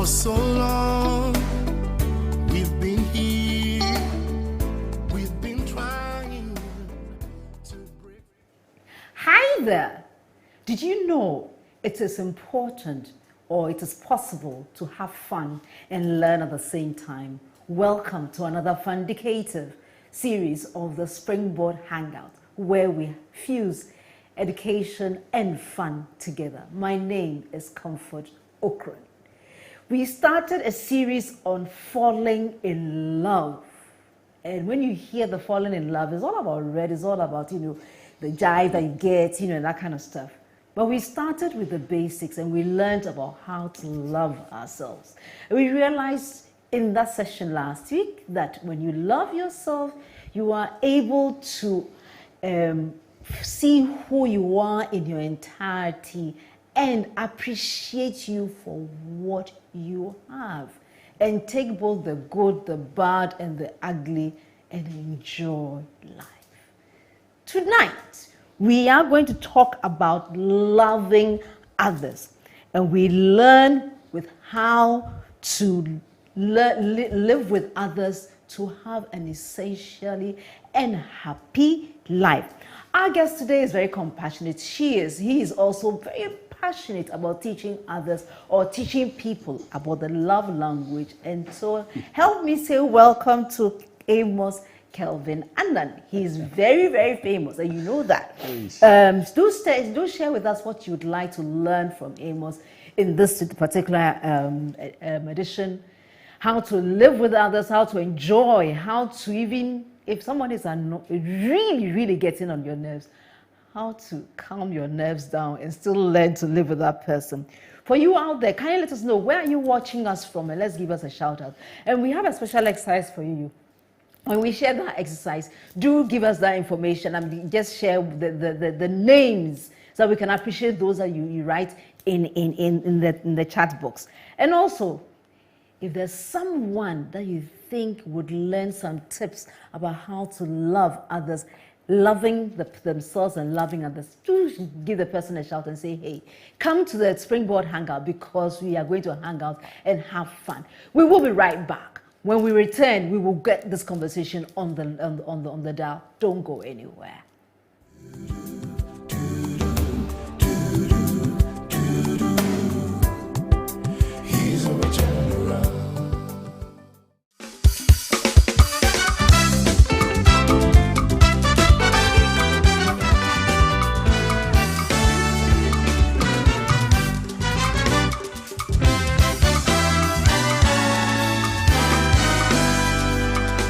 For so long, we've been here, we've been trying to break. Hi there! Did you know it is important or it is possible to have fun and learn at the same time? Welcome to another fundicative series of the Springboard Hangout, where we fuse education and fun together. My name is Comfort Okran. We started a series on falling in love. And when you hear the falling in love, it's all about red, it's all about, the jive that you get, and that kind of stuff. But we started with the basics and we learned about how to love ourselves. And we realized in that session last week that when you love yourself, you are able to see who you are in your entirety and appreciate you for what you have, and take both the good, the bad, and the ugly and enjoy life. Tonight, we are going to talk about loving others, and we learn with how to live with others to have an essentially and happy life. Our guest today is very compassionate. He is also very passionate about teaching others or teaching people about the love language. And so help me say welcome to Amos Kevin-Annan. He's very, very famous, and you know that. Do share with us what you'd like to learn from Amos in this particular edition. How to live with others, how to enjoy, how to even, if someone is really, really getting on your nerves, how to calm your nerves down and still learn to live with that person. For you out there, can you let us know where are you watching us from, and let's give us a shout out. And we have a special exercise for you. When we share that exercise, do give us that information and just share the names so that we can appreciate those that you write in the chat box. And also, if there's someone that you think would learn some tips about how to love others, loving themselves and loving others, do give the person a shout and say, hey, come to the Springboard Hangout, because we are going to hang out and have fun. We will be right back. When we return, we will get this conversation on the dial. Don't go anywhere.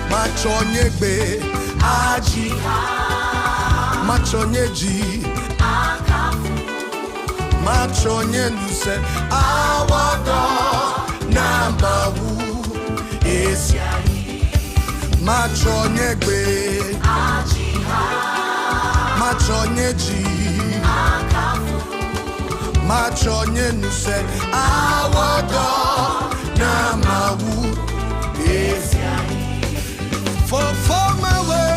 Machonyegbe ajiha, machonyeji akafu, machonyenuse awado nambawu esiayi. Machonyegbe ajiha, machonyeji akafu, machonyenuse awado nambawu esiayi. For my way,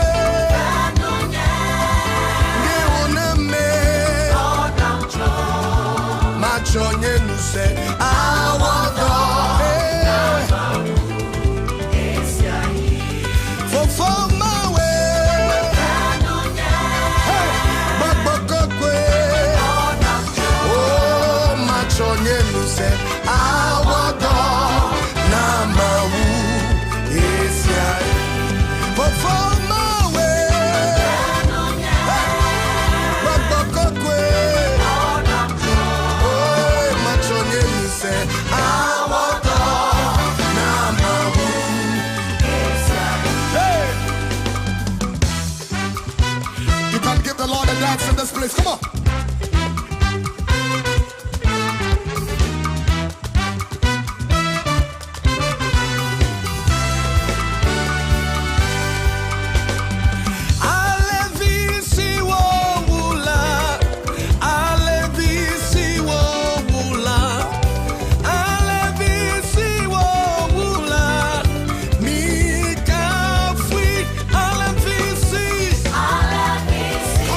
Machonye nu se awado. For my way, oh, Machonye nu se awado. Namawu esiayi. For my way, oh, Machonye nu se awado. Namawu esiayi. Hey, you can give the Lord a dance in this place. Come on.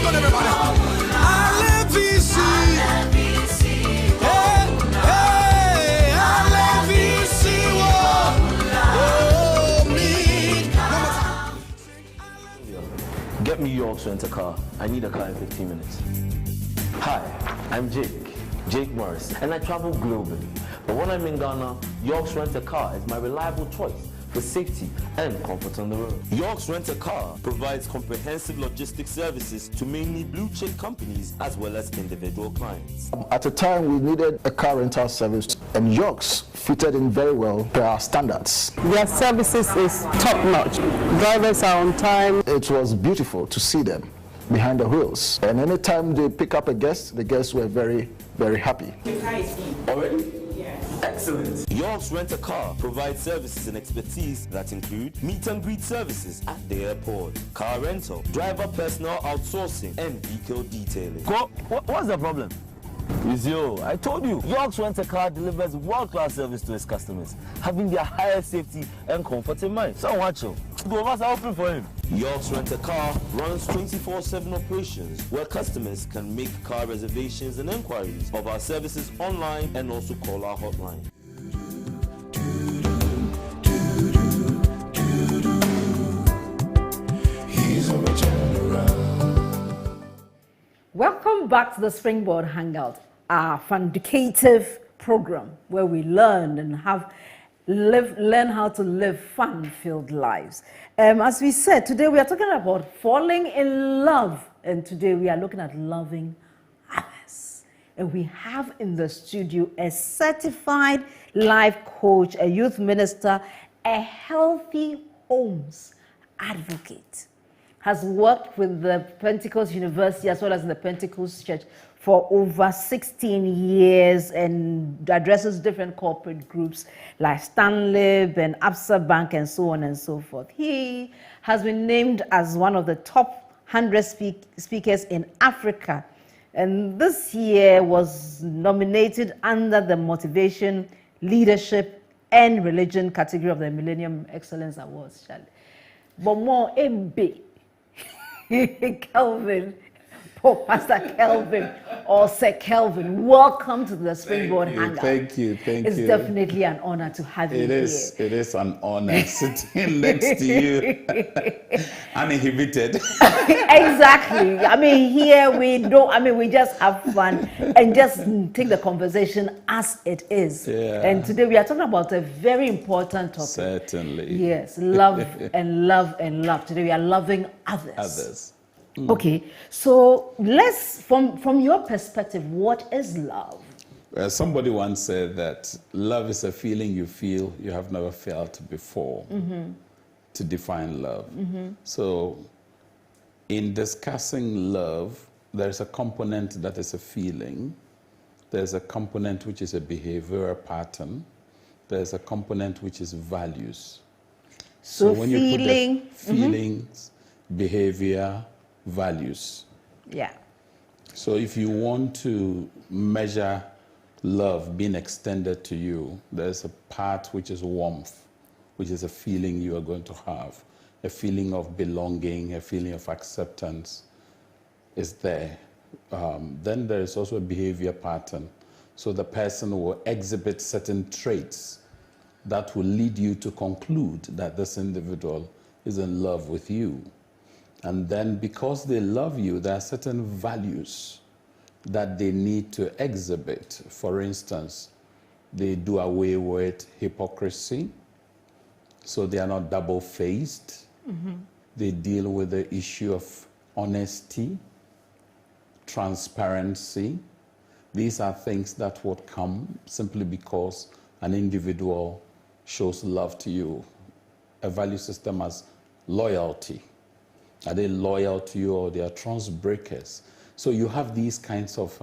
Come on, everybody. York's Rent a Car. I need a car in 15 minutes. Hi, I'm Jake Morris, and I travel globally. But when I'm in Ghana, York's Rent a Car is my reliable choice for safety and comfort on the road. York's Rent a Car provides comprehensive logistics services to mainly blue chip companies as well as individual clients. At the time, we needed a car rental service, and York's fitted in very well per our standards. Their services is top-notch. Drivers are on time. It was beautiful to see them behind the wheels. And anytime they pick up a guest, the guests were very, very happy. Already? Excellent. York's Rent a Car provides services and expertise that include meet and greet services at the airport, car rental, driver personal outsourcing, and vehicle detailing. What's the problem? Izio, I told you, York's Rent a Car delivers world-class service to its customers, having their highest safety and comfort in mind. So watch you. Two of us are open for him. York's Rent a Car runs 24/7 operations where customers can make car reservations and inquiries of our services online and also call our hotline. Welcome back to the Springboard Hangout, our fundicative program where we learn and learn how to live fun-filled lives. As we said, today we are talking about falling in love, and today we are looking at loving others. And we have in the studio a certified life coach, a youth minister, a healthy homes advocate. Has worked with the Pentecost University as well as the Pentecost Church for over 16 years and addresses different corporate groups like Stanlib and Absa Bank and so on and so forth. He has been named as one of the top 100 speakers in Africa, and this year was nominated under the Motivation, Leadership and Religion category of the Millennium Excellence Awards. But more MB. Kelvin, Pastor Kelvin or Sir Kelvin, welcome to the Springboard Hangout. Thank you. It's definitely an honor to have you here. It is an honor sitting next to you, uninhibited. Exactly. I mean, here we just have fun and just take the conversation as it is. Yeah. And today we are talking about a very important topic. Certainly. Yes, love and love and love. Today we are loving others. Okay, so let's, from your perspective, what is love? Somebody once said that love is a feeling you feel you have never felt before. To define love. So in discussing love, there's a component that is a feeling. There's a component which is a behavioral pattern. There's a component which is values. So when feeling, you put the feelings, behavior, values. Yeah. So if you want to measure love being extended to you, there's a part which is warmth, which is a feeling you are going to have. A feeling of belonging, a feeling of acceptance is there. Then there is also a behavior pattern. So the person will exhibit certain traits that will lead you to conclude that this individual is in love with you. And then because they love you, there are certain values that they need to exhibit. For instance, they do away with hypocrisy, so they are not double-faced. They deal with the issue of honesty, transparency. These are things that would come simply because an individual shows love to you. A value system as loyalty. Are they loyal to you, or they are trust breakers? So you have these kinds of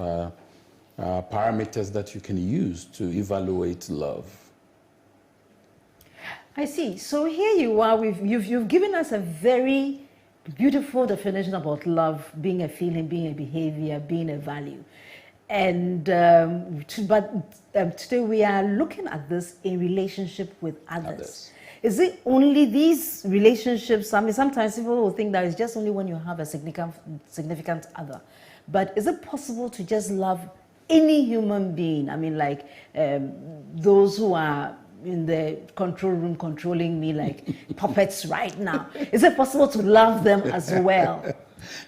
parameters that you can use to evaluate love. I see. So here you are. You've given us a very beautiful definition about love being a feeling, being a behavior, being a value. And today we are looking at this in relationship with others. Is it only these relationships? I mean, sometimes people will think that it's just only when you have a significant other. But is it possible to just love any human being? I mean, like those who are in the control room controlling me like puppets right now. Is it possible to love them as well?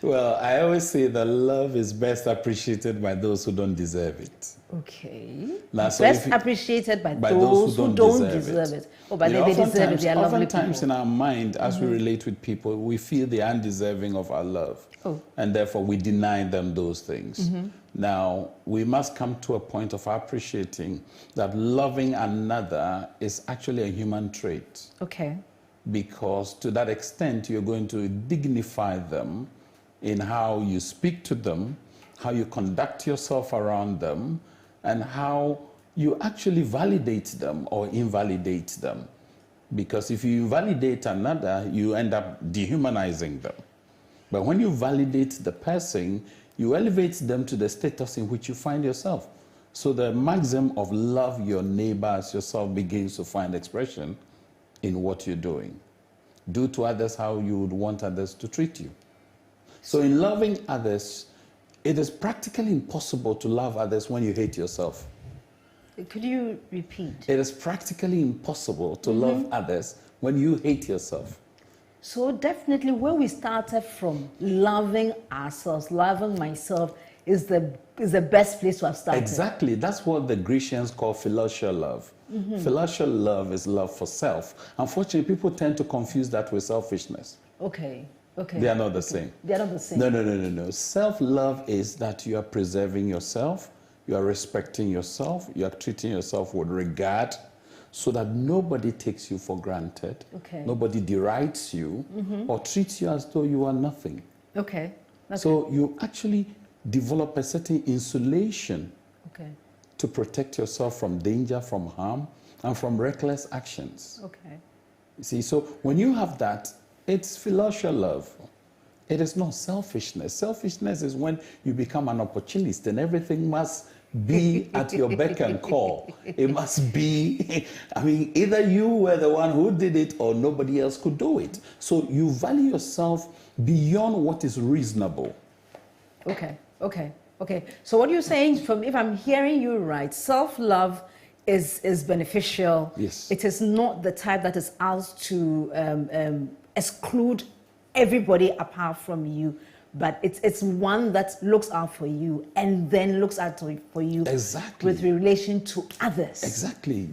Well, I always say that love is best appreciated by those who don't deserve it. Okay. Now, so Best appreciated by those who don't deserve it. Oh, but they deserve it. They are lovely people. Oftentimes in our mind, as we relate with people, we feel they are undeserving of our love. Oh. And therefore, we deny them those things. Now, we must come to a point of appreciating that loving another is actually a human trait. Okay. Because to that extent, you're going to dignify them in how you speak to them, how you conduct yourself around them, and how you actually validate them or invalidate them. Because if you invalidate another, you end up dehumanizing them. But when you validate the person, you elevate them to the status in which you find yourself. So the maxim of love your neighbor as yourself begins to find expression in what you're doing. Do to others how you would want others to treat you. So in loving others, it is practically impossible to love others when you hate yourself. Could you repeat? It is practically impossible to love others when you hate yourself. So definitely where we started from, loving ourselves, loving myself, is the best place to have started. Exactly. That's what the Grecians call philautia love. Philautia love is love for self. Unfortunately, people tend to confuse that with selfishness. Okay. Okay. They are not the same. They are not the same. No. Self-love is that you are preserving yourself, you are respecting yourself, you are treating yourself with regard, so that nobody takes you for granted. Okay. Nobody derides you or treats you as though you are nothing. Okay. So you actually develop a certain insulation to protect yourself from danger, from harm, and from reckless actions. Okay. You see, so when you have that, it's philautia love. It is not selfishness. Selfishness is when you become an opportunist and everything must be at your beck and call. It must be, I mean, either you were the one who did it or nobody else could do it. So you value yourself beyond what is reasonable. Okay. So what you're saying, if I'm hearing you right, self-love is beneficial. Yes. It is not the type that is out to exclude everybody apart from you, but it's one that looks out for you and then looks out for you with relation to others. Exactly.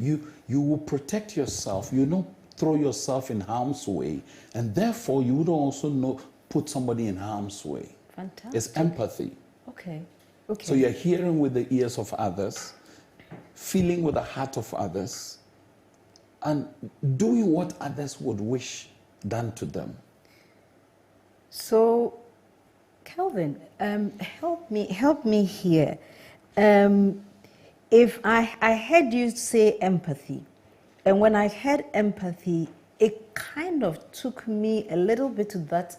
You will protect yourself. You don't throw yourself in harm's way, and therefore you would also put somebody in harm's way. Fantastic. It's empathy. Okay. So you're hearing with the ears of others, feeling with the heart of others, and doing what others would wish done to them. So, Kelvin, help me here. If I heard you say empathy, and when I heard empathy, it kind of took me a little bit to that.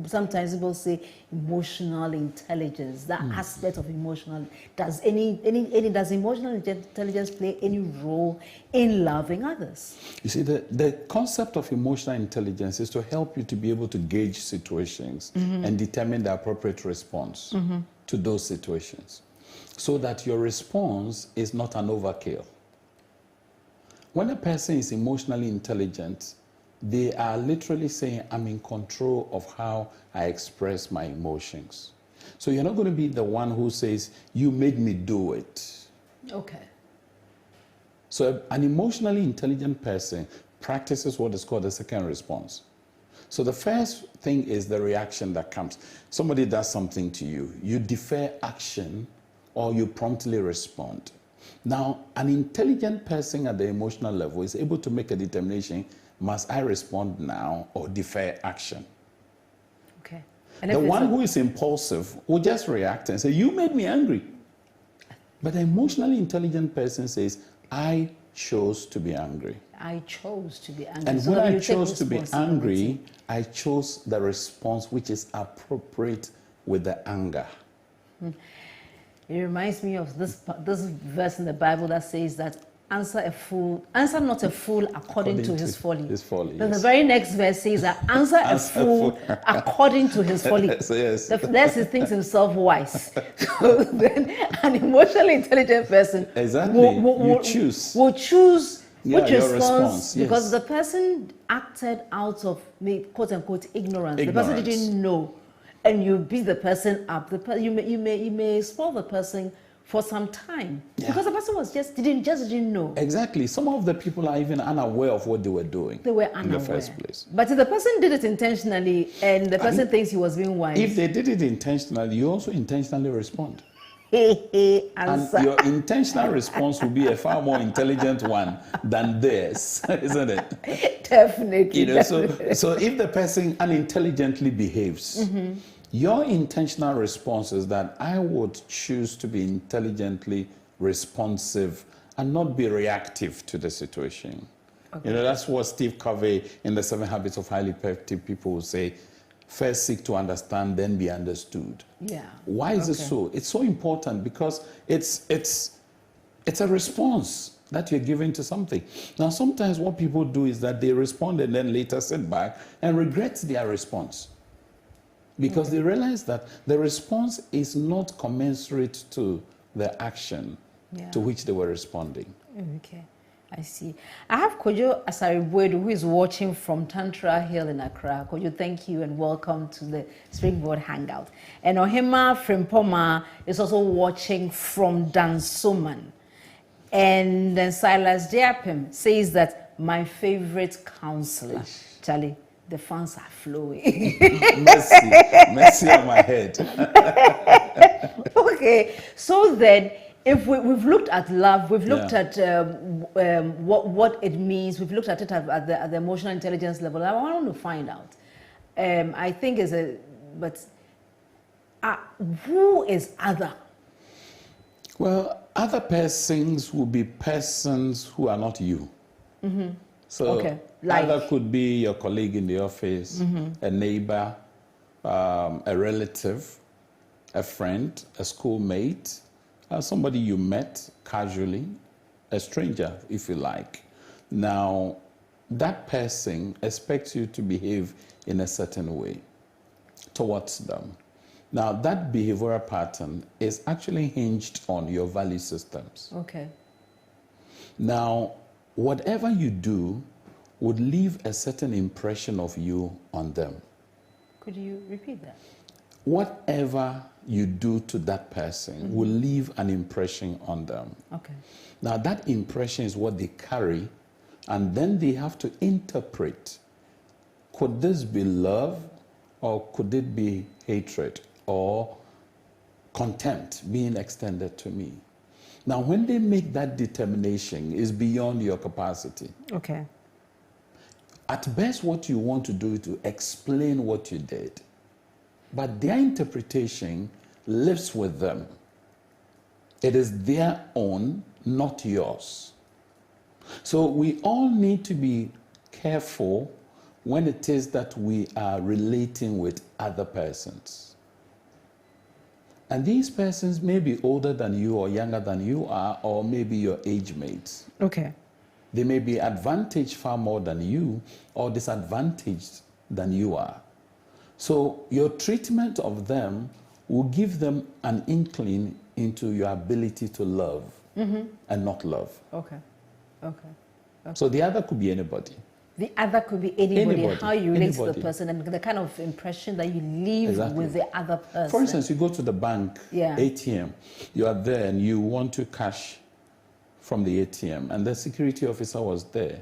Sometimes people say emotional intelligence. That aspect of emotional. Does emotional intelligence play any role in loving others? You see, the concept of emotional intelligence is to help you to be able to gauge situations and determine the appropriate response to those situations, so that your response is not an overkill. When a person is emotionally intelligent, they are literally saying, I'm in control of how I express my emotions. So you're not going to be the one who says, you made me do it. Okay. So an emotionally intelligent person practices what is called the second response. So the first thing is the reaction that comes. Somebody does something to you. You defer action or you promptly respond. Now, an intelligent person at the emotional level is able to make a determination. Must I respond now or defer action? Okay. And the one who is impulsive will just react and say, you made me angry. But the emotionally intelligent person says, I chose to be angry. I chose to be angry. And when I chose to be angry, I chose the response which is appropriate with the anger. It reminds me of this verse in the Bible that says that answer not a fool according to his folly. Then the very next verse says that answer a fool according to his folly. Yes. That's he thinks himself wise. So then an emotionally intelligent person will choose which response, because the person acted out of quote unquote ignorance. The person didn't know. and you beat the person up, you may spoil the person for some time because the person didn't know. Exactly. Some of the people are even unaware of what they were doing. They were unaware in the first place. But if the person did it intentionally and the person thinks he was being wise, if they did it intentionally, you also intentionally respond. and your intentional response will be a far more intelligent one than theirs, isn't it? Definitely. Definitely. So if the person unintelligently behaves, your intentional response is that I would choose to be intelligently responsive and not be reactive to the situation. Okay. That's what Steve Covey in the 7 Habits of Highly Effective People will say. First seek to understand, then be understood. Yeah. Why is it so? It's so important because it's a response that you're giving to something. Now, sometimes what people do is that they respond and then later sit back and regret their response because they realize that the response is not commensurate to the action to which they were responding. Okay. I see. I have Kojo Asaribuedu, who is watching from Tantra Hill in Accra. Kojo, thank you and welcome to the Springboard Hangout. And Ohima Frimpoma is also watching from Dansoman. And then Silas Diapim says that my favorite counselor. Charlie, the fans are flowing. Mercy on my head. Okay, so then, if we've looked at love, we've looked at what it means, we've looked at it at the emotional intelligence level. I want to find out. I think who is other? Well, other persons will be persons who are not you. So other could be your colleague in the office, a neighbor, a relative, a friend, a schoolmate. Somebody you met casually, a stranger, if you like. Now, that person expects you to behave in a certain way towards them. Now, that behavioral pattern is actually hinged on your value systems. Okay. Now, whatever you do would leave a certain impression of you on them. Could you repeat that? Whatever you do to that person will leave an impression on them. Okay. Now, that impression is what they carry, and then they have to interpret. Could this be love, or could it be hatred, or contempt being extended to me? Now, when they make that determination, is beyond your capacity. Okay. At best, what you want to do is to explain what you did. But their interpretation lives with them. It is their own, not yours. So we all need to be careful when it is that we are relating with other persons. And these persons may be older than you or younger than you are, or maybe your age mates. Okay. They may be advantaged far more than you or disadvantaged than you are. So your treatment of them will give them an inkling into your ability to love and not love. Okay. So the other could be anybody. The other could be anybody. How you relate to the Anybody. person and the kind of impression that you leave with the other person. For instance, you go to the bank ATM. You are there and you want to cash from the ATM, and the security officer was there.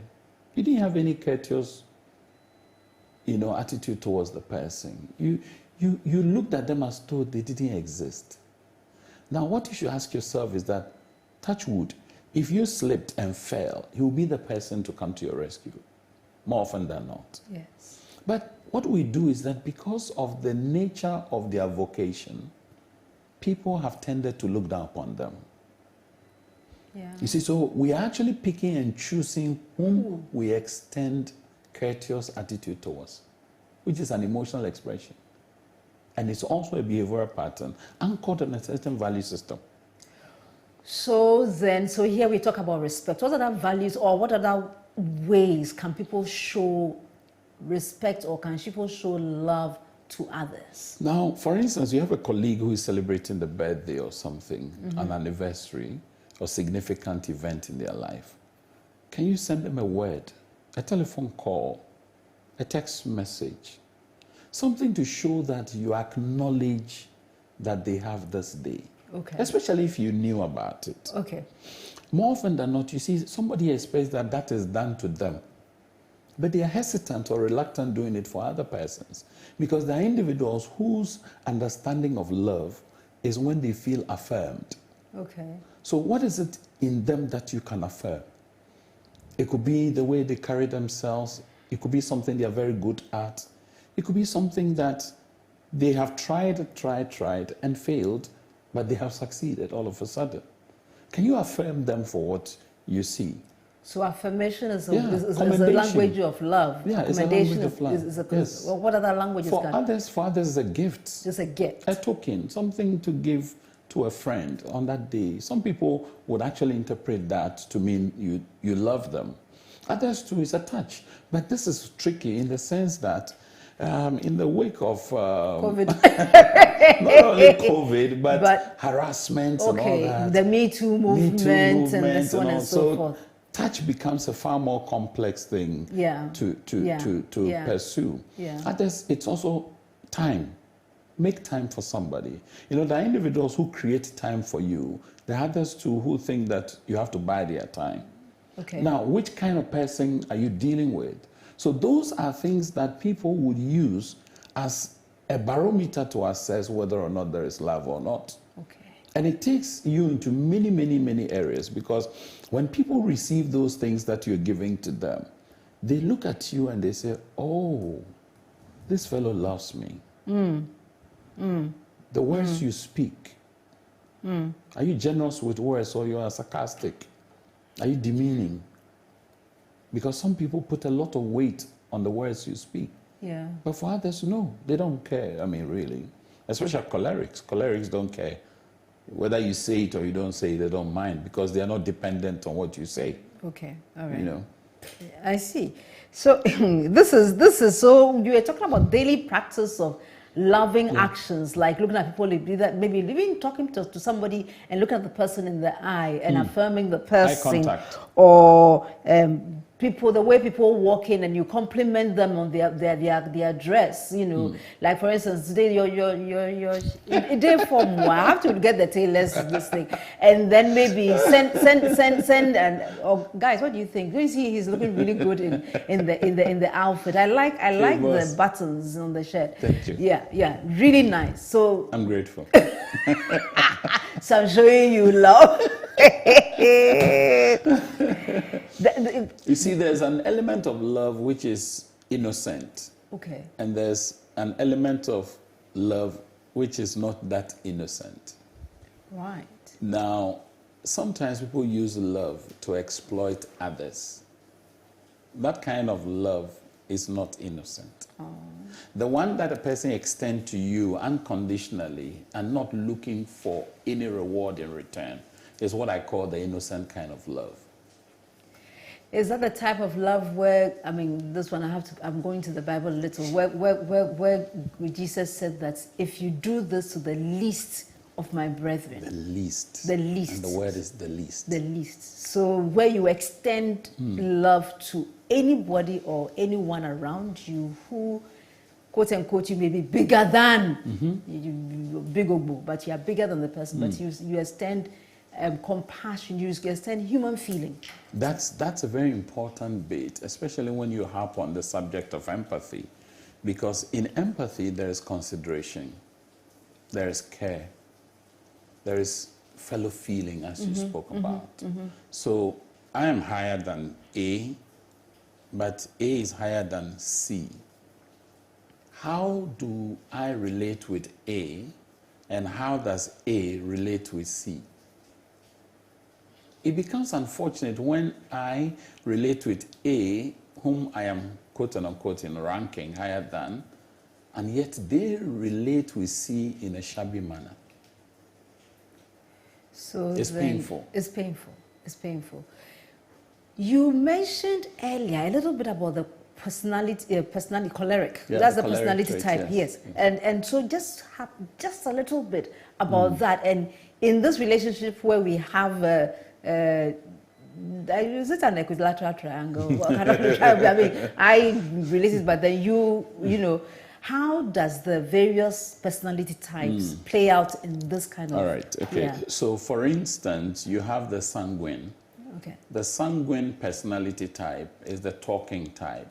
You didn't have any courteous, attitude towards the person. You looked at them as though they didn't exist. Now, what you should ask yourself is that, touch wood, if you slipped and fell, he will be the person to come to your rescue, more often than not. Yes. But what we do is that because of the nature of their vocation, people have tended to look down upon them. Yeah. You see, so we are actually picking and choosing whom we extend courteous attitude towards, which is an emotional expression. And it's also a behavioral pattern anchored on a certain value system. So here we talk about respect. What other values or what other ways can people show respect or can people show love to others? Now, for instance, you have a colleague who is celebrating the birthday or something, an anniversary or significant event in their life. Can you send them a word, a telephone call, a text message, something to show that you acknowledge that they have this day. Okay. Especially if you knew about it. Okay. More often than not, you see, somebody expects that that is done to them. But they are hesitant or reluctant doing it for other persons. Because there are individuals whose understanding of love is when they feel affirmed. Okay. So what is it in them that you can affirm? It could be the way they carry themselves. It could be something they are very good at. It could be something that they have tried and failed, but they have succeeded all of a sudden. Can you affirm them for what you see? So affirmation is a commendation. language of love. Yeah, it's a language of love. Yes. Well, what other languages For others, it's a gift. Just a gift. A token, something to give to a friend on that day. Some people would actually interpret that to mean you love them. Others too is a touch. But this is tricky in the sense that in the wake of COVID. not only COVID, but harassment and all that. The Me Too movement and this one and so forth. Touch becomes a far more complex thing to pursue. Yeah. Others, it's also time. Make time for somebody. You know, there are individuals who create time for you. There are others too who think that you have to buy their time. Okay. Now, which kind of person are you dealing with? So those are things that people would use as a barometer to assess whether or not there is love or not. Okay. And it takes you into many, many, many areas, because when people receive those things that you're giving to them, they look at you and they say, oh, this fellow loves me. The words you speak. Are you generous with words, or you are sarcastic? Are you demeaning? Because some people put a lot of weight on the words you speak. Yeah. But for others, no, they don't care. I mean, really. Especially cholerics. Cholerics don't care. Whether you say it or you don't say it, they don't mind, because they are not dependent on what you say. Okay, all right. You know. I see. So this is so you were talking about daily practice of loving actions, like looking at people, maybe even talking to somebody and looking at the person in the eye and affirming the person. Eye contact. Or people, the way people walk in and you compliment them on their dress, you know. Like for instance, today your day from I have to get the tailors this thing, and then maybe send and guys, what do you think? Do you see he's looking really good in the outfit? I like the buttons on the shirt. Thank you. Yeah, really nice. So I'm grateful. So I'm showing you love. You see, there's an element of love which is innocent. Okay. And there's an element of love which is not that innocent. Right. Now, sometimes people use love to exploit others. That kind of love is not innocent. Oh. The one that a person extends to you unconditionally and not looking for any reward in return is what I call the innocent kind of love. Is that the type of love where, I mean, this one I'm going to the Bible a little, where Jesus said that if you do this to the least of my brethren. The least. The least. And the word is the least. The least. So where you extend love to anybody or anyone around you who, quote unquote, you may be bigger than, you're big obo, but you are bigger than the person, but you extend compassion, you extend human feeling. That's a very important bit, especially when you harp on the subject of empathy. Because in empathy, there is consideration, there is care, there is fellow feeling, as you spoke about. So I am higher than A, but A is higher than C. How do I relate with A, and how does A relate with C? It becomes unfortunate when I relate with A, whom I am quote-unquote in ranking higher than, and yet they relate with C in a shabby manner. So it's painful. It's painful. It's painful. You mentioned earlier a little bit about the personality choleric. Yeah, that's the choleric personality trait, type, yes. And so just a little bit about that. And in this relationship where we have is it an equilateral triangle? I mean, I relate it, but then you know, how does the various personality types play out in this kind of... All right, okay. Yeah. So for instance, you have the sanguine. Okay. The sanguine personality type is the talking type.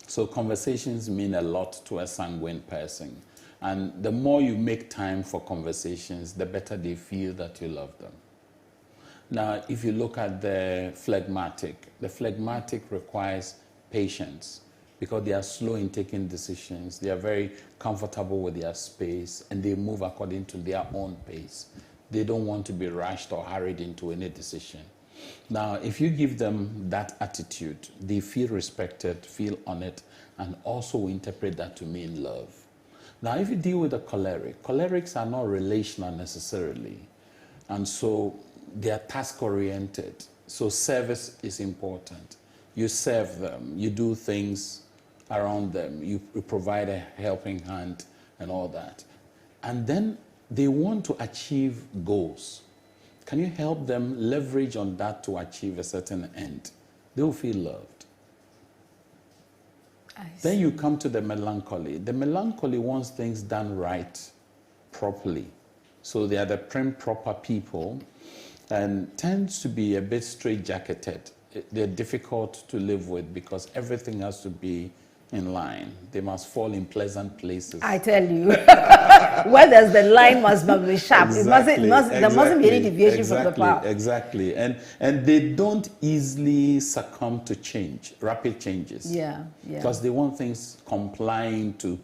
So conversations mean a lot to a sanguine person. And the more you make time for conversations, the better they feel that you love them. Now, if you look at the phlegmatic requires patience because they are slow in taking decisions. They are very comfortable with their space and they move according to their own pace. They don't want to be rushed or hurried into any decision. Now, if you give them that attitude, they feel respected, feel honored, and also interpret that to mean love. Now, if you deal with a choleric, cholerics are not relational necessarily, and so they are task-oriented. So service is important. You serve them, you do things around them, you provide a helping hand and all that. And then they want to achieve goals. Can you help them leverage on that to achieve a certain end? They will feel loved. Then you come to the melancholy. The melancholy wants things done right, properly. So they are the prim, proper people and tends to be a bit straight-jacketed. They're difficult to live with because everything has to be in line. They must fall in pleasant places. I tell you, where there's the line must be sharp. Exactly, There mustn't be any deviation from the path. Exactly. And they don't easily succumb to change, rapid changes. Yeah. Because they want things complying to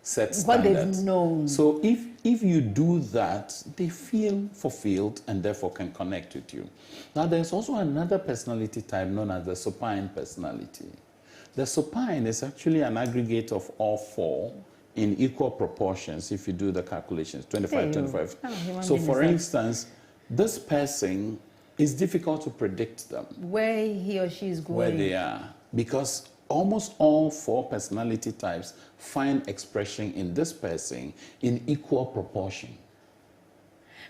set standards. What they've known. So if you do that, they feel fulfilled and therefore can connect with you. Now there's also another personality type known as the supine personality. The supine is actually an aggregate of all four in equal proportions if you do the calculations, 25, 25. So for instance, this person is difficult to predict them. Where he or she is going. Where they are. Because almost all four personality types find expression in this person in equal proportion.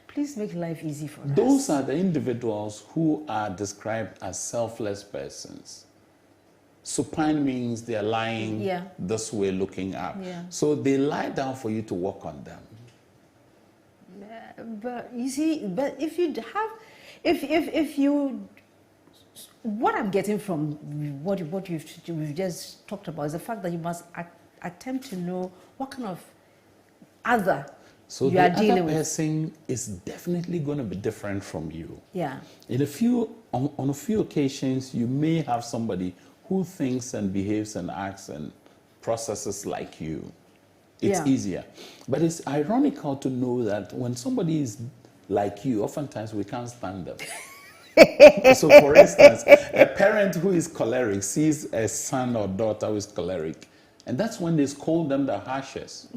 Please make life easy for us. Those are the individuals who are described as selfless persons. Supine means they are lying this way, looking up. Yeah. So they lie down for you to walk on them. But you see, but if you have, if you, what I'm getting from what we've just talked about is the fact that you must attempt to know what kind of other so you are the dealing other with. person is definitely going to be different from you. Yeah. On a few occasions, you may have somebody who thinks and behaves and acts and processes like you. It's easier. But it's ironical to know that when somebody is like you, oftentimes we can't stand them. So for instance, a parent who is choleric sees a son or daughter who is choleric, and that's when they scold them the harshest.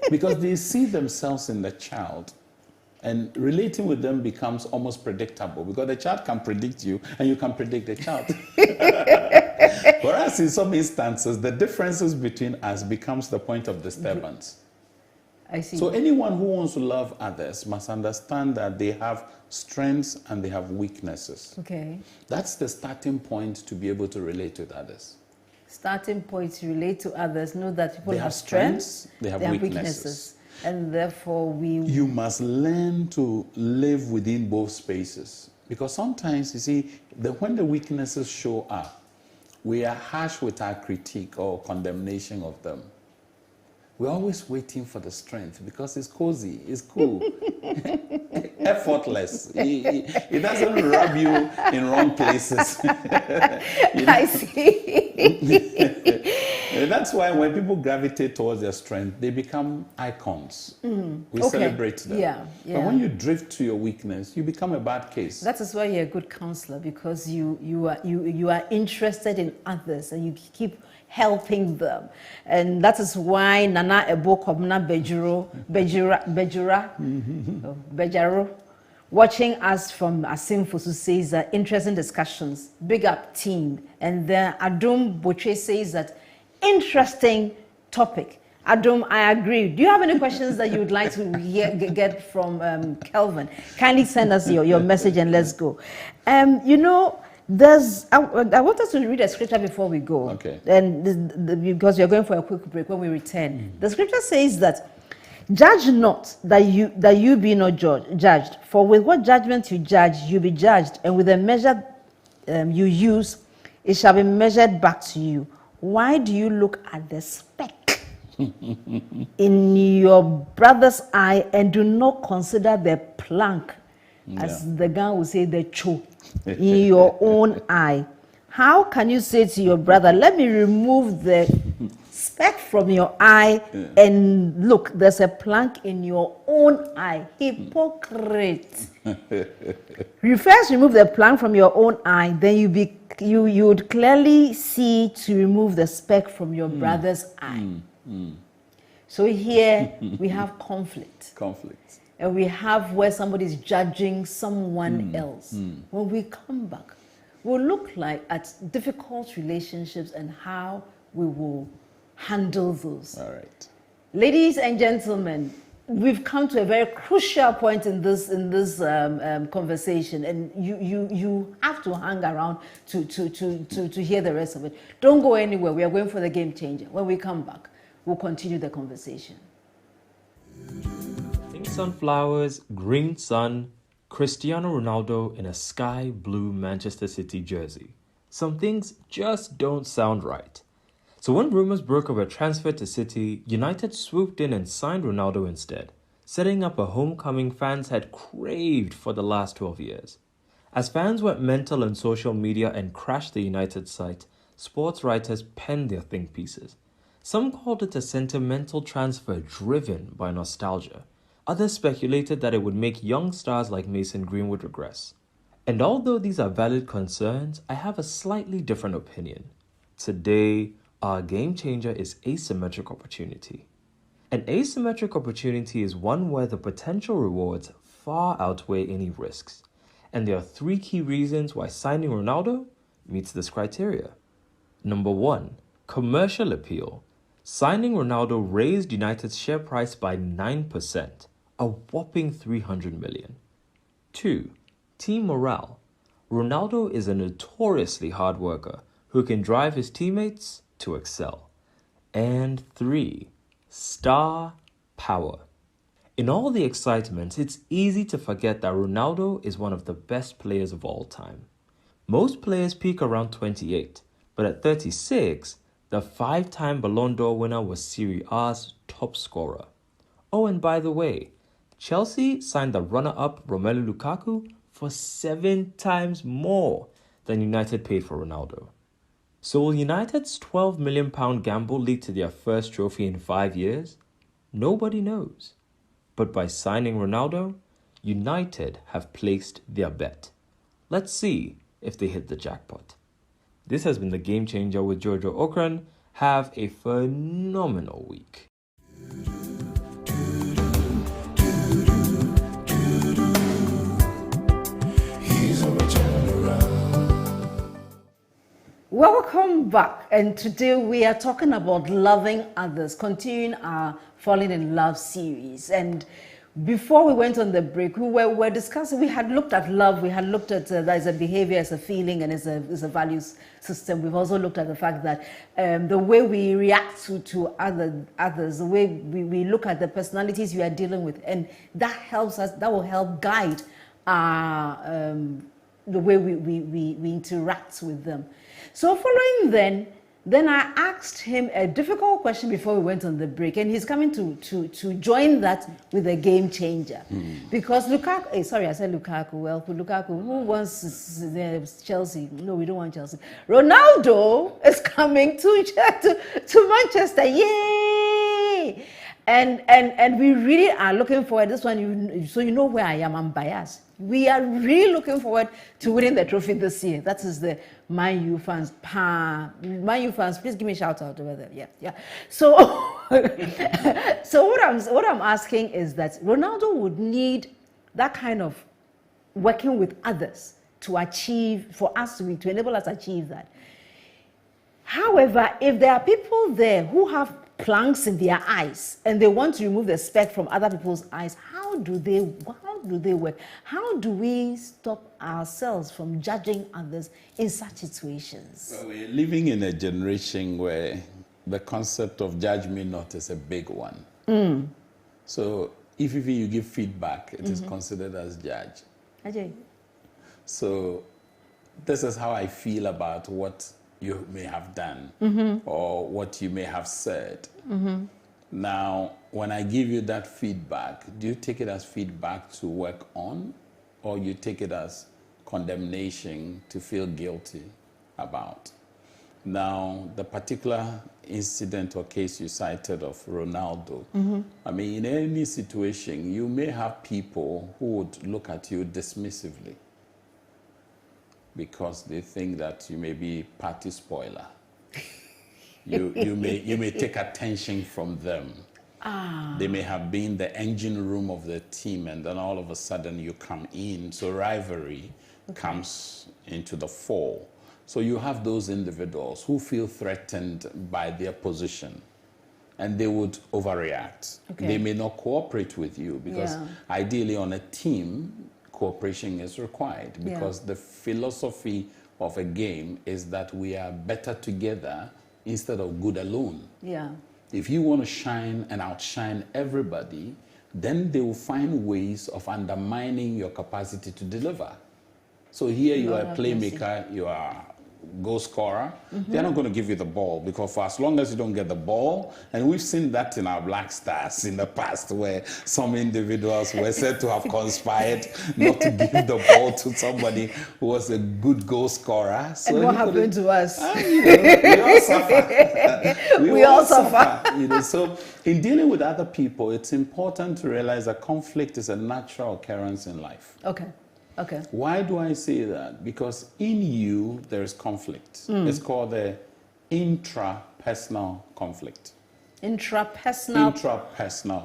Because they see themselves in the child, and relating with them becomes almost predictable because the child can predict you and you can predict the child. Whereas in some instances, the differences between us becomes the point of disturbance. I see. So anyone who wants to love others must understand that they have strengths and they have weaknesses. Okay. That's the starting point to be able to relate with others. Starting point to relate to others, know that people They have strengths, they have weaknesses. And therefore You must learn to live within both spaces. Because sometimes, you see, when the weaknesses show up, we are harsh with our critique or condemnation of them. We're always waiting for the strength because it's cozy, it's cool, effortless. It doesn't rub you in wrong places. I see. That's why when people gravitate towards their strength, they become icons. We celebrate them. Yeah. But when you drift to your weakness, you become a bad case. That is why you're a good counselor, because you are interested in others and you keep helping them. And that is why Nana Ebo Kobna Bejaro, watching us from Asimfosu says that interesting discussions, big up team. And then Adum Boche says that interesting topic. Adum, I agree. Do you have any questions that you would like to get from Kelvin? Kindly send us your message and let's go. You know, I want us to read a scripture before we go. Okay. And because we are going for a quick break. When we return, the scripture says that, "Judge not that you be not judged. For with what judgment you judge, you be judged, and with the measure you use, it shall be measured back to you. Why do you look at the speck in your brother's eye and do not consider the plank," as the guy would say, the cho, "in your own eye? How can you say to your brother, let me remove the speck from your eye, and look, there's a plank in your own eye? Hypocrite." You first remove the plank from your own eye, then you would clearly see to remove the speck from your brother's eye. So here we have conflict. And we have where somebody is judging someone else. When we come back, we'll look at difficult relationships and how we will handle those. All right. Ladies and gentlemen, we've come to a very crucial point in this conversation, and you have to hang around to hear the rest of it. Don't go anywhere. We are going for the game changer. When we come back, we'll continue the conversation. Pink sunflowers, green sun, Cristiano Ronaldo in a sky blue Manchester City jersey. Some things just don't sound right. So when rumors broke of a transfer to City, United swooped in and signed Ronaldo instead, setting up a homecoming fans had craved for the last 12 years. As fans went mental on social media and crashed the United site, sports writers penned their think pieces. Some called it a sentimental transfer driven by nostalgia. Others speculated that it would make young stars like Mason Greenwood regress. And although these are valid concerns, I have a slightly different opinion. Today, our game changer is asymmetric opportunity. An asymmetric opportunity is one where the potential rewards far outweigh any risks. And there are 3 key reasons why signing Ronaldo meets this criteria. Number 1, commercial appeal. Signing Ronaldo raised United's share price by 9%, a whopping 300 million. 2, team morale. Ronaldo is a notoriously hard worker who can drive his teammates to excel. And 3, star power. In all the excitement, it's easy to forget that Ronaldo is one of the best players of all time. Most players peak around 28, but at 36, the 5-time Ballon d'Or winner was Serie A's top scorer. Oh, and by the way, Chelsea signed the runner-up Romelu Lukaku for 7 times more than United paid for Ronaldo. So will United's £12 million gamble lead to their first trophy in 5 years? Nobody knows. But by signing Ronaldo, United have placed their bet. Let's see if they hit the jackpot. This has been the Game Changer with Jojo Okran. Have a phenomenal week. Welcome back, and today we are talking about loving others, continuing our Falling in Love series. And before we went on the break, we were discussing, we had looked at love, we had looked at that as a behavior, as a feeling, and as a values system. We've also looked at the fact that the way we react to others, the way we look at the personalities we are dealing with, and that helps us, that will help guide the way we interact with them. So following then I asked him a difficult question before we went on the break, and he's coming to join that with a game changer. Because Lukaku, sorry, I said Lukaku. Well, Lukaku, who wants Chelsea? No, we don't want Chelsea. Ronaldo is coming to Manchester. Yay! And we really are looking forward. This one, so you know where I am. I'm biased. We are really looking forward to winning the trophy this year. That is the Man U fans. Man U fans, please give me a shout out over there. Yeah. So, so what I'm asking is that Ronaldo would need that kind of working with others to achieve, for us to enable us to achieve that. However, if there are people there who have planks in their eyes and they want to remove the speck from other people's eyes, how do do they work? How do we stop ourselves from judging others in such situations? Well, we're living in a generation where the concept of judge me not is a big one. So if even you give feedback, it is considered as judge. Ajay. So this is how I feel about what you may have done or what you may have said. Now, when I give you that feedback, do you take it as feedback to work on, or you take it as condemnation to feel guilty about? Now, the particular incident or case you cited of Ronaldo, I mean, in any situation, you may have people who would look at you dismissively because they think that you may be party spoiler. You may take attention from them. They may have been the engine room of the team, and then all of a sudden you come in. So rivalry comes into the fore. So you have those individuals who feel threatened by their position, and they would overreact. They may not cooperate with you because ideally on a team, cooperation is required because the philosophy of a game is that we are better together instead of good alone. If you want to shine and outshine everybody, then they will find ways of undermining your capacity to deliver. So here you are a playmaker, you are goal scorer. They're not going to give you the ball because for as long as you don't get the ball, and we've seen that in our Black Stars in the past where some individuals were said to have conspired not to give the ball to somebody who was a good goal scorer. So and what happened to us? We all suffer. We all suffer. You know, so in dealing with other people, it's important to realize that conflict is a natural occurrence in life. Okay. Why do I say that? Because in you, there is conflict. It's called the intrapersonal conflict. Intrapersonal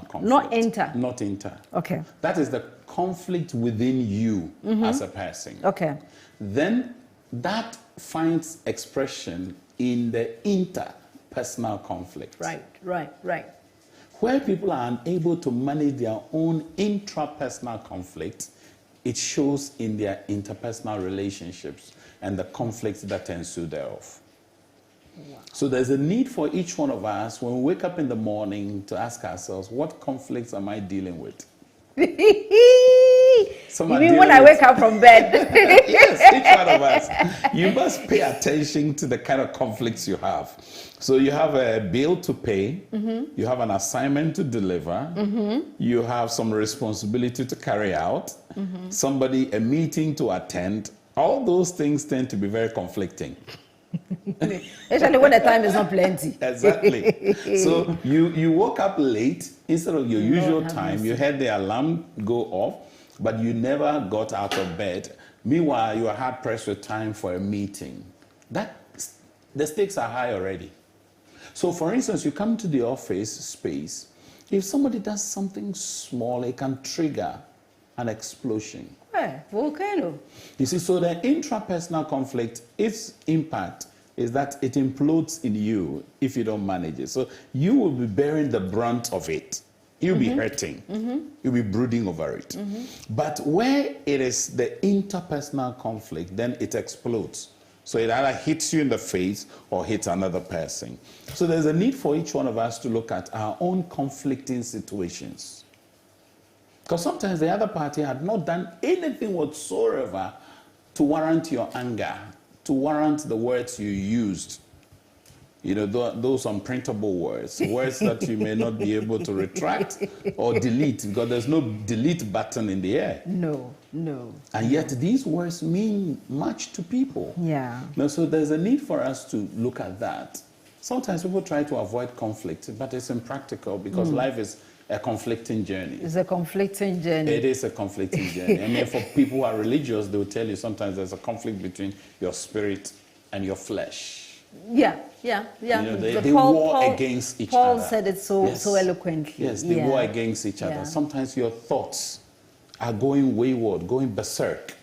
conflict. Not inter. Not inter. Okay. That is the conflict within you as a person. Okay. Then that finds expression in the interpersonal conflict. Right. Where people are unable to manage their own intrapersonal conflict, it shows in their interpersonal relationships and the conflicts that ensue thereof. So there's a need for each one of us when we wake up in the morning to ask ourselves, what conflicts am I dealing with? You mean when I wake up from bed? Yes, each one of us. You must pay attention to the kind of conflicts you have. So you have a bill to pay, you have an assignment to deliver, you have some responsibility to carry out, a meeting to attend. All those things tend to be very conflicting. Especially when the time is not plenty. Exactly. So you woke up late instead of your usual time. You had the alarm go off, but you never got out of bed. Meanwhile, you are hard pressed with time for a meeting. The stakes are high already. So, for instance, you come to the office space. If somebody does something small, it can trigger an explosion. Volcano. You see, so the intrapersonal conflict, its impact is that it implodes in you if you don't manage it. So you will be bearing the brunt of it. You'll be hurting. You'll be brooding over it. But where it is the interpersonal conflict, then it explodes. So it either hits you in the face or hits another person. So there's a need for each one of us to look at our own conflicting situations. Because sometimes the other party had not done anything whatsoever to warrant your anger, to warrant the words you used. You know, those unprintable words that you may not be able to retract or delete, because there's no delete button in the air. No. And yet these words mean much to people. Yeah. Now, so there's a need for us to look at that. Sometimes people try to avoid conflict, but it's impractical because life is a conflicting journey. It's a conflicting journey. It is a conflicting journey. I mean, for people who are religious, they will tell you sometimes there's a conflict between your spirit and your flesh. Yeah. You know, they war against each other. Paul said it so eloquently. Yes, they war against each other. Sometimes your thoughts are going wayward, going berserk.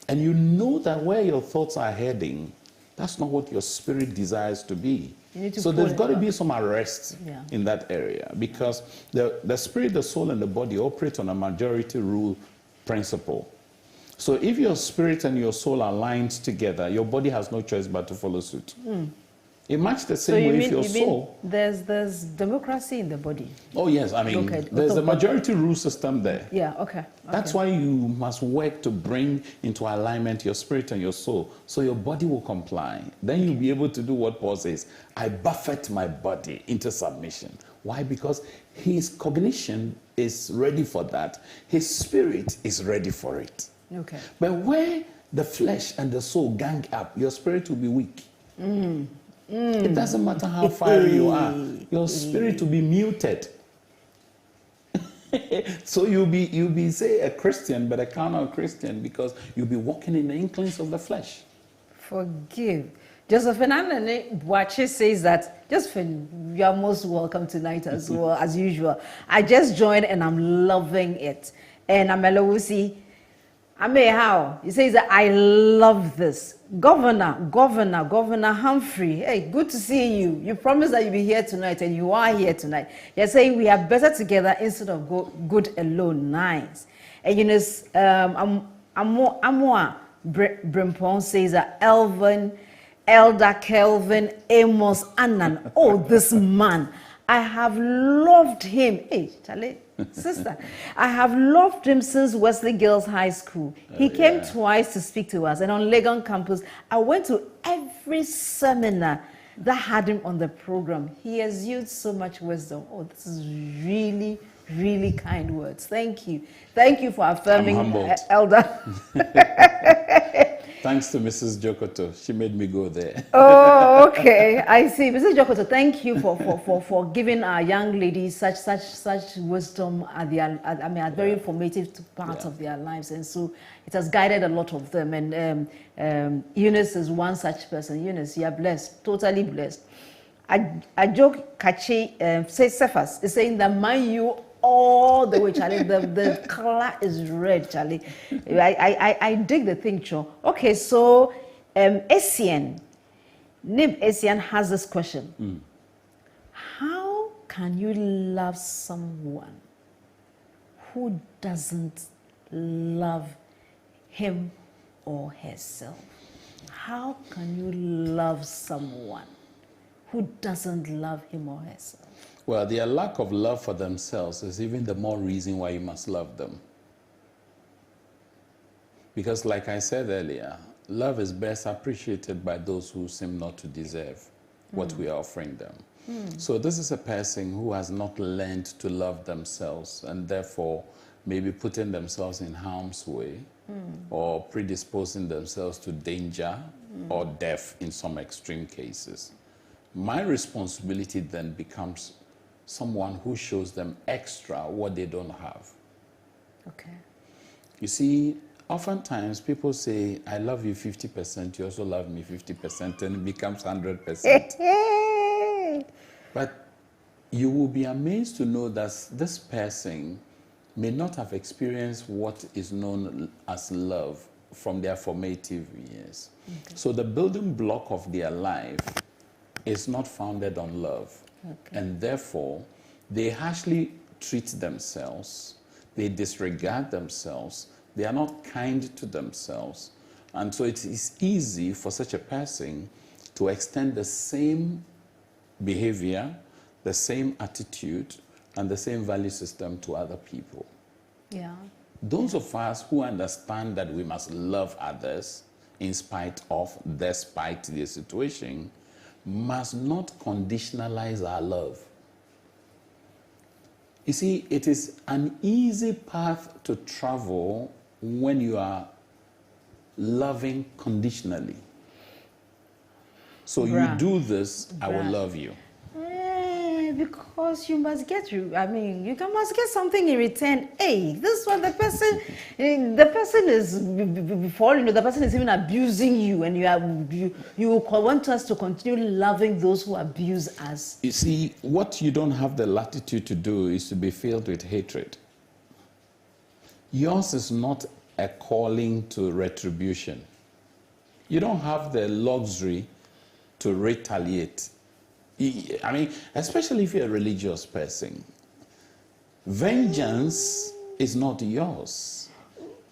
And you know that where your thoughts are heading, that's not what your spirit desires to be. So there's got to be some arrest Yeah. in that area, because the spirit, the soul, and the body operate on a majority rule principle. So if your spirit and your soul are aligned together, your body has no choice but to follow suit. It matches the same way if your soul. There's democracy in the body. Oh yes, I mean, Okay. there's a majority rule system there. Yeah, okay. That's why you must work to bring into alignment your spirit and your soul, so your body will comply. Then you'll be able to do what Paul says, I buffet my body into submission. Why? Because his cognition is ready for that. His spirit is ready for it. Okay. But where the flesh and the soul gang up, your spirit will be weak. It doesn't matter how fiery you are, your spirit will be muted. So you'll be say a Christian, but a carnal Christian, because you'll be walking in the inklings of the flesh. Forgive. Kevin-Annan Watcher says that, Josephine, you are most welcome tonight as well, as usual. I just joined and I'm loving it. And Amelowusi, how? He says that I love this. Governor Humphrey, hey, good to see you. You promised that you'll be here tonight, and you are here tonight. You're saying we are better together instead of good alone. Nice. And you know, Amwa Brimpon says that Elder Kelvin, Amos, Annan. Oh, this man. I have loved him. Hey, Charlie, sister. I have loved him since Wesley Girls High School. He came twice to speak to us. And on Legon campus, I went to every seminar that had him on the program. He has used so much wisdom. Oh, this is really, really kind words. Thank you. Thank you for affirming, Elder. Thanks to Mrs. Jokoto. She made me go there. Oh, okay. I see. Mrs. Jokoto, thank you for giving our young ladies such wisdom at at very informative parts of their lives. And so it has guided a lot of them. And Eunice is one such person. Eunice, you are blessed, totally blessed. I joke, Kachi, say Cephas, is saying that mind you all the way, Charlie. The color is red, Charlie. I dig the thing, Cho. Okay, so Nib Essien has this question. How can you love someone who doesn't love him or herself? How can you love someone who doesn't love him or herself? Well, their lack of love for themselves is even the more reason why you must love them. Because like I said earlier, love is best appreciated by those who seem not to deserve what we are offering them. So this is a person who has not learned to love themselves, and therefore maybe putting themselves in harm's way or predisposing themselves to danger or death in some extreme cases. My responsibility then becomes someone who shows them extra what they don't have. Okay. You see, oftentimes people say, I love you 50%, you also love me 50%, and it becomes 100%. But you will be amazed to know that this person may not have experienced what is known as love from their formative years. Okay. So the building block of their life is not founded on love. Okay. And therefore, they harshly treat themselves, they disregard themselves, they are not kind to themselves. And so it is easy for such a person to extend the same behavior, the same attitude, and the same value system to other people. Yeah. Those of us who understand that we must love others in spite of, despite the situation, must not conditionalize our love. You see, it is an easy path to travel when you are loving conditionally. So you do this, I will love you. Because you must get you must get something in return. Hey, this one, the person is, before you know, the person is even abusing you, and you want us to continue loving those who abuse us. You see, what you don't have the latitude to do is to be filled with hatred. Yours is not a calling to retribution. You don't have the luxury to retaliate. I mean, especially if you're a religious person, vengeance is not yours.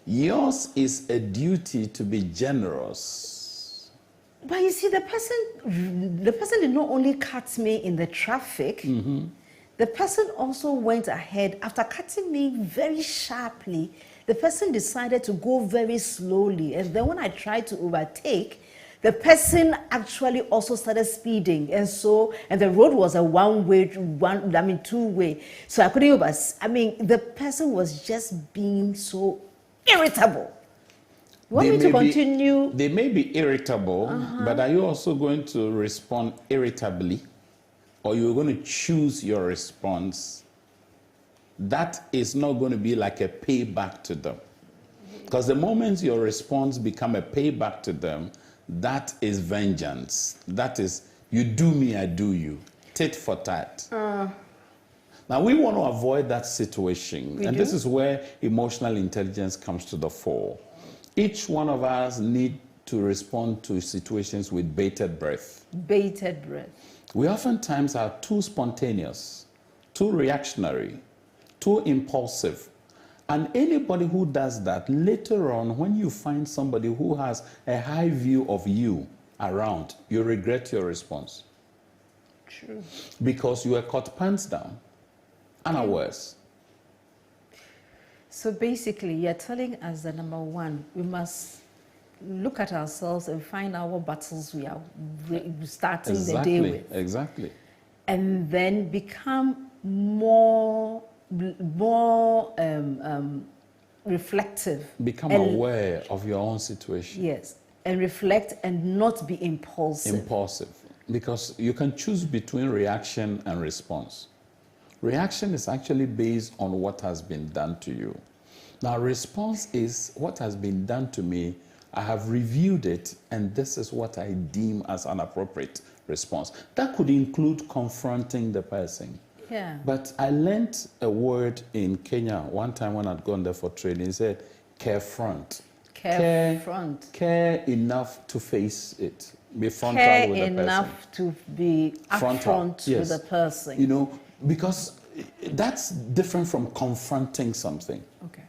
Yours is a duty to be generous. But you see, the person did not only cut me in the traffic, the person also went ahead after cutting me very sharply. The person decided to go very slowly, and then when I tried to overtake, the person actually also started speeding, and the road was a two-way. So I couldn't even. I mean, the person was just being so irritable. You want me to continue? They may be irritable, but are you also going to respond irritably, or you're going to choose your response? That is not going to be like a payback to them. Because the moment your response become a payback to them, that is vengeance. That is, you do me, I do you. Tit for tat. Now, we want to avoid that situation. This is where emotional intelligence comes to the fore. Each one of us need to respond to situations with bated breath. Bated breath. We oftentimes are too spontaneous, too reactionary, too impulsive. And anybody who does that, later on, when you find somebody who has a high view of you around, you regret your response. True. Because you were caught pants down, unawares. So basically, you're telling us that number one, we must look at ourselves and find out what battles we are starting the day with. Exactly. And then become more reflective. Become aware of your own situation. Yes, and reflect and not be impulsive. Impulsive. Because you can choose between reaction and response. Reaction is actually based on what has been done to you. Now, response is what has been done to me. I have reviewed it, and this is what I deem as an appropriate response. That could include confronting the person. Yeah. But I learned a word in Kenya one time when I'd gone there for training. It said, care front. Care front. Care enough to face it. Be frontal care with the person. Enough to be upfront yes. with the person. You know, because that's different from confronting something. Okay.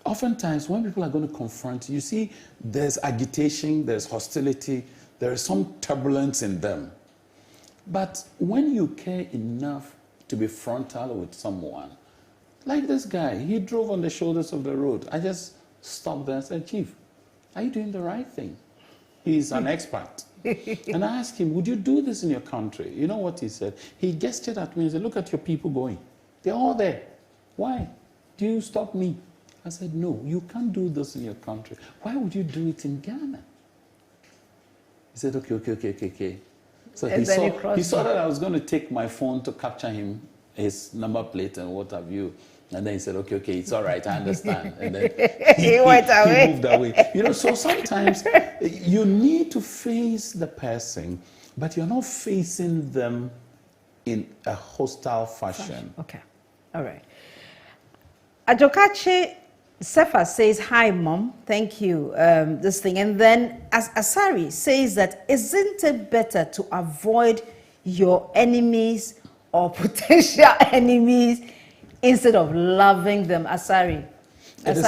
Oftentimes, when people are going to confront, you see there's agitation, there's hostility, there is some turbulence in them. But when you care enough to be frontal with someone, like this guy, he drove on the shoulders of the road. I just stopped there and said, Chief, are you doing the right thing? He's an expert. And I asked him, would you do this in your country? You know what he said? He gestured at me and said, look at your people going. They're all there. Why? Do you stop me? I said, no, you can't do this in your country. Why would you do it in Ghana? He said, okay. So he saw that I was going to take my phone to capture him, his number plate and what have you. And then he said, okay, it's all right, I understand. And then he went away. He moved away. You know, so sometimes you need to face the person, but you're not facing them in a hostile fashion. Okay, all right. Ajokache Sefa says, hi, Mom, thank you, this thing. And then Asari says that, isn't it better to avoid your enemies or potential enemies instead of loving them? Asari. It's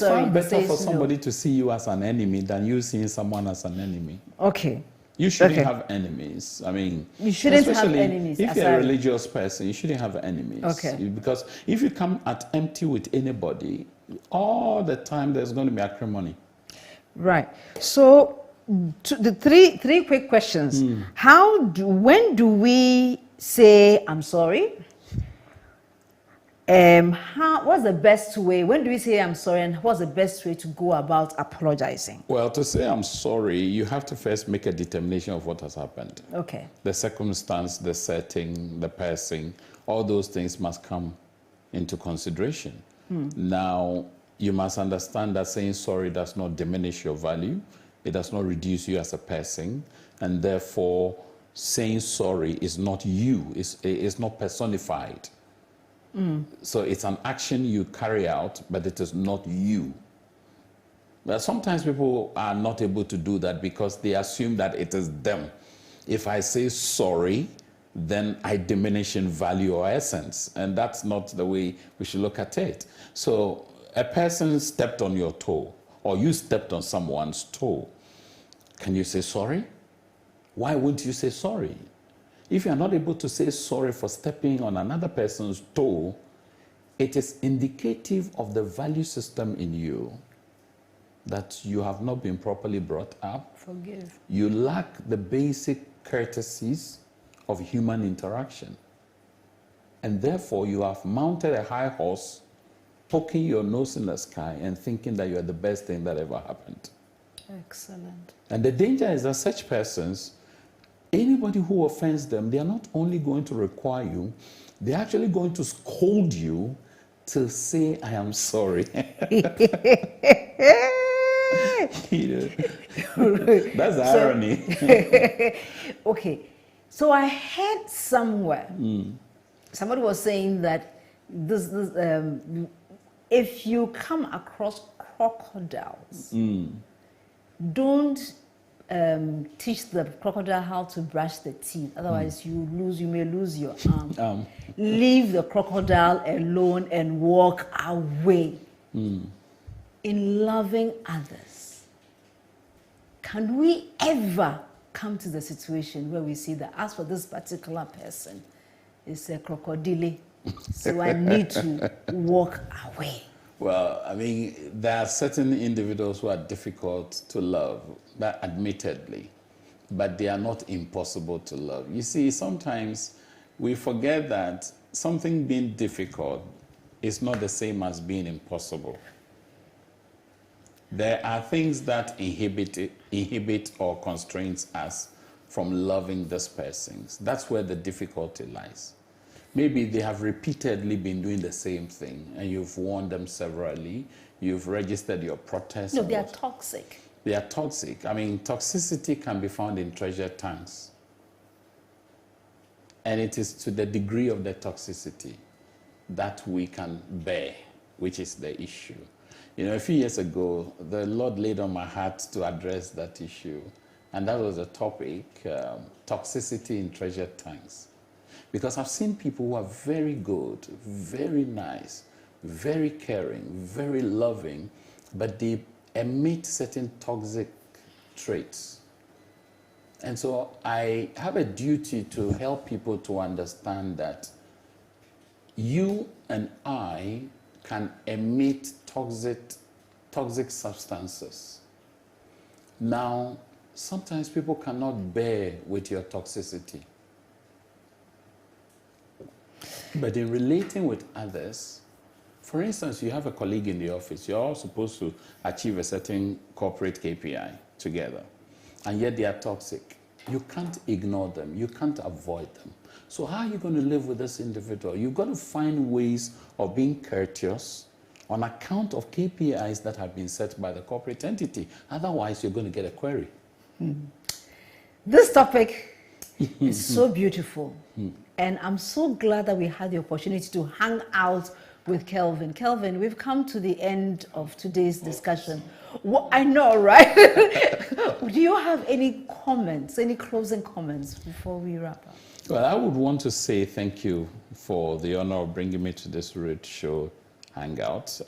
far better for somebody to see you as an enemy than you seeing someone as an enemy. Okay. You shouldn't have enemies. I mean, you shouldn't have enemies. If you're a religious person, you shouldn't have enemies. Okay. Because if you come at empty with anybody, all the time there's going to be acrimony. Right. So, the three quick questions. When do we say I'm sorry? What's the best way? When do we say I'm sorry, and what's the best way to go about apologizing? Well, to say I'm sorry, you have to first make a determination of what has happened. Okay. The circumstance, the setting, the person, all those things must come into consideration. Now, you must understand that saying sorry does not diminish your value. It does not reduce you as a person. And therefore, saying sorry is not you. It's not personified. So it's an action you carry out, but it is not you. But sometimes people are not able to do that because they assume that it is them. If I say sorry, then I diminish in value or essence. And that's not the way we should look at it. So a person stepped on your toe, or you stepped on someone's toe. Can you say sorry? Why wouldn't you say sorry? If you are not able to say sorry for stepping on another person's toe, it is indicative of the value system in you that you have not been properly brought up. Forgive. You lack the basic courtesies of human interaction. And therefore, you have mounted a high horse, poking your nose in the sky and thinking that you are the best thing that ever happened. Excellent. And the danger is that such persons, anybody who offends them, they are not only going to require you, they're actually going to scold you to say, I am sorry. That's the irony. Okay, so I heard somewhere, somebody was saying that if you come across crocodiles, don't teach the crocodile how to brush the teeth. Otherwise, you may lose your arm. Leave the crocodile alone and walk away. In loving others, can we ever come to the situation where we see that as for this particular person, it's a crocodile, so I need to walk away? Well, I mean, there are certain individuals who are difficult to love, that admittedly, but they are not impossible to love. You see, sometimes we forget that something being difficult is not the same as being impossible. There are things that inhibit or constrains us from loving these persons. That's where the difficulty lies. Maybe they have repeatedly been doing the same thing, and you've warned them severally. You've registered your protest. No, they are toxic. They are toxic. I mean, toxicity can be found in treasure tanks. And it is to the degree of the toxicity that we can bear, which is the issue. You know, a few years ago, the Lord laid on my heart to address that issue. And that was a topic, toxicity in treasure tanks. Because I've seen people who are very good, very nice, very caring, very loving, but they emit certain toxic traits. And so I have a duty to help people to understand that you and I can emit toxic substances. Now, sometimes people cannot bear with your toxicity. But in relating with others, for instance, you have a colleague in the office, you're all supposed to achieve a certain corporate KPI together, and yet they are toxic. You can't ignore them, you can't avoid them. So how are you going to live with this individual? You've got to find ways of being courteous on account of KPIs that have been set by the corporate entity. Otherwise, you're going to get a query. This topic is so beautiful. And I'm so glad that we had the opportunity to hang out with Kelvin. Kelvin, we've come to the end of today's discussion. Well, I know, right? Do you have any comments, any closing comments before we wrap up? Well, I would want to say thank you for the honor of bringing me to this Road Show Hangout.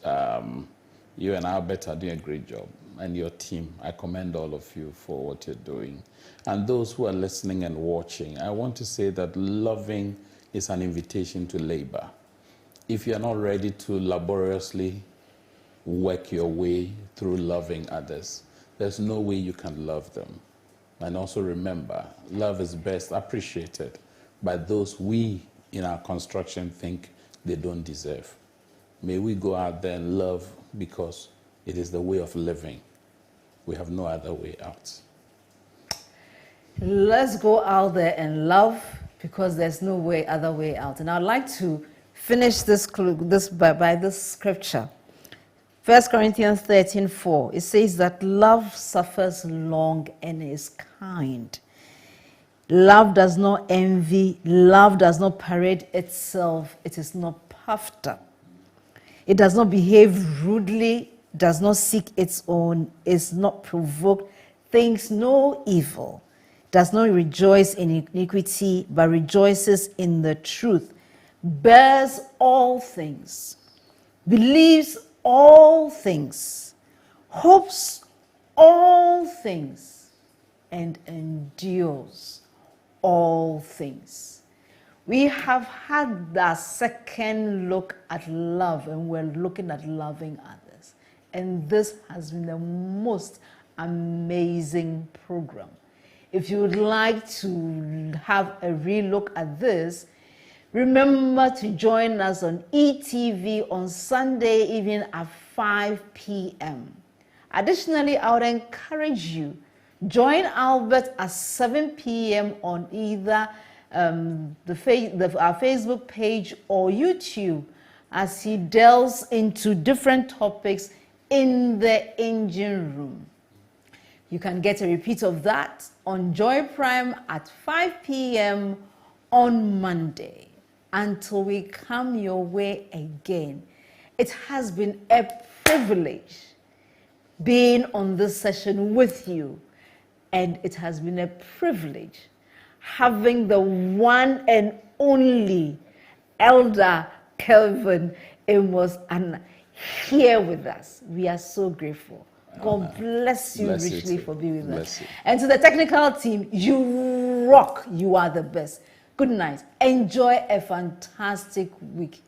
You and Albert are doing a great job, and your team. I commend all of you for what you're doing. And those who are listening and watching, I want to say that loving is an invitation to labor. If you're not ready to laboriously work your way through loving others, there's no way you can love them. And also remember, love is best appreciated by those we in our construction think they don't deserve. May we go out there and love because it is the way of living. We have no other way out. Let's go out there and love because there's no other way out. And I'd like to finish this by this scripture. 1 Corinthians 13:4. It says that love suffers long and is kind. Love does not envy. Love does not parade itself. It is not puffed up. It does not behave rudely, does not seek its own, is not provoked, thinks no evil, does not rejoice in iniquity, but rejoices in the truth, bears all things, believes all things, hopes all things, and endures all things. We have had that second look at love, and we're looking at loving others. And this has been the most amazing program. If you would like to have a relook at this, remember to join us on ETV on Sunday evening at 5 p.m. Additionally, I would encourage you, join Albert at 7 p.m. on either our Facebook page or YouTube as he delves into different topics in the engine room. You can get a repeat of that on Joy Prime at 5 p.m. on Monday. Until we come your way again, it has been a privilege being on this session with you, and it has been a privilege having the one and only Elder Kelvin Amos here with us. We are so grateful. God bless you richly for being with us. And to the technical team, you rock. You are the best. Good night. Enjoy a fantastic week,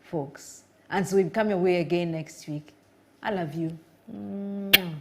folks. Until we come your way again next week. I love you. Mwah.